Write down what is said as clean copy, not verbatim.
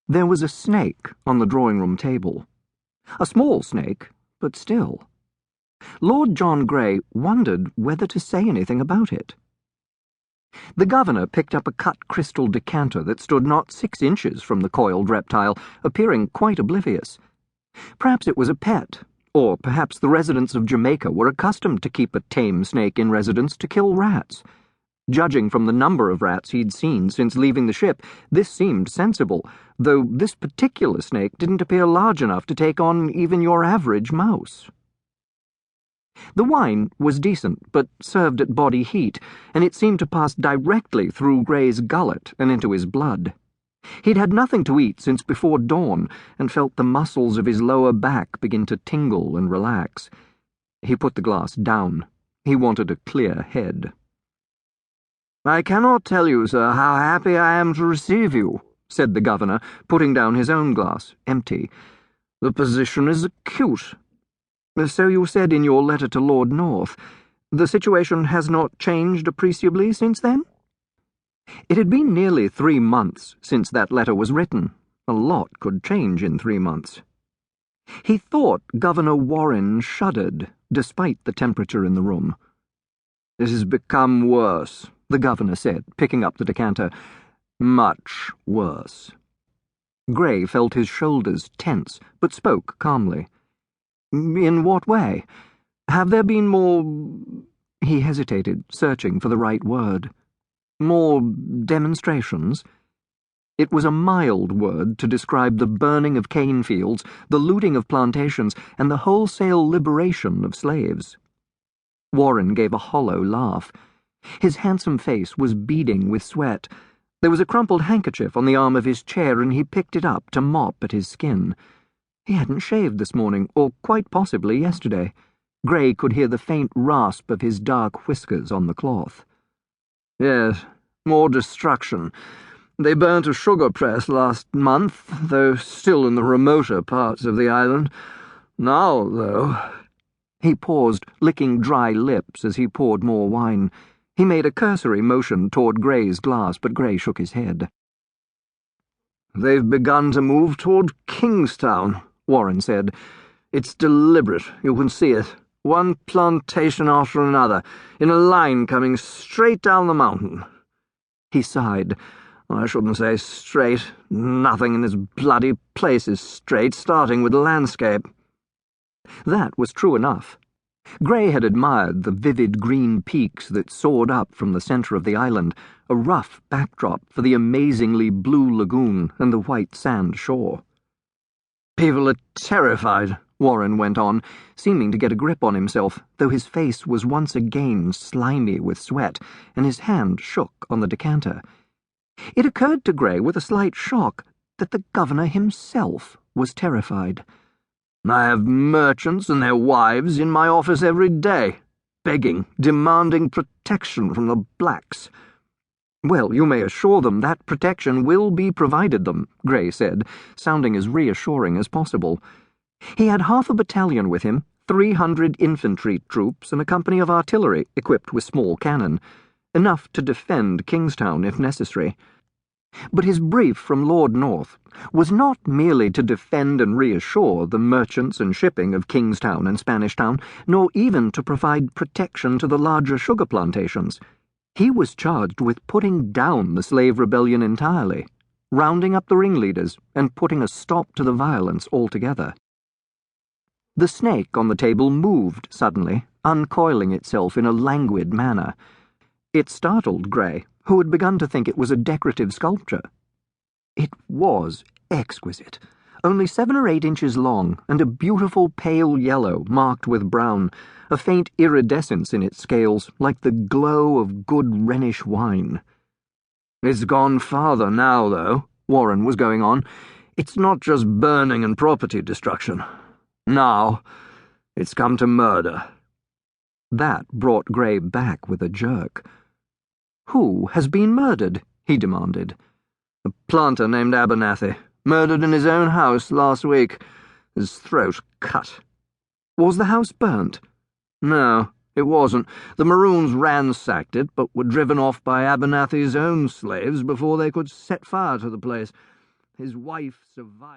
There was a snake on the drawing-room table. A small snake, but still. Lord John Grey wondered whether to say anything about it. The governor picked up a cut crystal decanter that stood not 6 inches from the coiled reptile, appearing quite oblivious. Perhaps it was a pet, or perhaps the residents of Jamaica were accustomed to keep a tame snake in residence to kill rats. Judging from the number of rats he'd seen since leaving the ship, this seemed sensible, though this particular snake didn't appear large enough to take on even your average mouse. The wine was decent, but served at body heat, and it seemed to pass directly through Grey's gullet and into his blood. He'd had nothing to eat since before dawn, and felt the muscles of his lower back begin to tingle and relax. He put the glass down. He wanted a clear head. "I cannot tell you, sir, how happy I am to receive you," said the governor, putting down his own glass, empty. "The position is acute." "So you said in your letter to Lord North. The situation has not changed appreciably since then?" It had been nearly 3 months since that letter was written. A lot could change in 3 months. He thought Governor Warren shuddered, despite the temperature in the room. "It has become worse," the governor said, picking up the decanter. "Much worse." Grey felt his shoulders tense, but spoke calmly. "In what way? Have there been more—" He hesitated, searching for the right word. "More demonstrations?" It was a mild word to describe the burning of cane fields, the looting of plantations, and the wholesale liberation of slaves. Warren gave a hollow laugh. His handsome face was beading with sweat. There was a crumpled handkerchief on the arm of his chair, and he picked it up to mop at his skin. He hadn't shaved this morning, or quite possibly yesterday. Grey could hear the faint rasp of his dark whiskers on the cloth. "Yes, more destruction. They burnt a sugar press last month, though still in the remoter parts of the island. Now, though—" He paused, licking dry lips as he poured more wine. He made a cursory motion toward Grey's glass, but Grey shook his head. "They've begun to move toward Kingstown," Warren said. "It's deliberate, you can see it. One plantation after another, in a line coming straight down the mountain." He sighed. "I shouldn't say straight. Nothing in this bloody place is straight, starting with the landscape." That was true enough. Grey had admired the vivid green peaks that soared up from the center of the island, a rough backdrop for the amazingly blue lagoon and the white sand shore. "People are terrified," Warren went on, seeming to get a grip on himself, though his face was once again slimy with sweat, and his hand shook on the decanter. It occurred to Grey with a slight shock that the governor himself was terrified. "I have merchants and their wives in my office every day, begging, demanding protection from the blacks." "Well, you may assure them that protection will be provided them," Grey said, sounding as reassuring as possible. He had half a battalion with him, 300 infantry troops and a company of artillery equipped with small cannon, enough to defend Kingstown if necessary. But his brief from Lord North was not merely to defend and reassure the merchants and shipping of Kingstown and Spanish Town, nor even to provide protection to the larger sugar plantations. He was charged with putting down the slave rebellion entirely, rounding up the ringleaders, and putting a stop to the violence altogether. The snake on the table moved suddenly, uncoiling itself in a languid manner. It startled Grey, who had begun to think it was a decorative sculpture. It was exquisite, only 7 or 8 inches long, and a beautiful pale yellow marked with brown, a faint iridescence in its scales, like the glow of good Rhenish wine. "It's gone farther now, though," Warren was going on. "It's not just burning and property destruction. Now, it's come to murder." That brought Grey back with a jerk. "Who has been murdered?" he demanded. "A planter named Abernathy, murdered in his own house last week. His throat cut." "Was the house burnt?" "No, it wasn't. The Maroons ransacked it, but were driven off by Abernathy's own slaves before they could set fire to the place. His wife survived.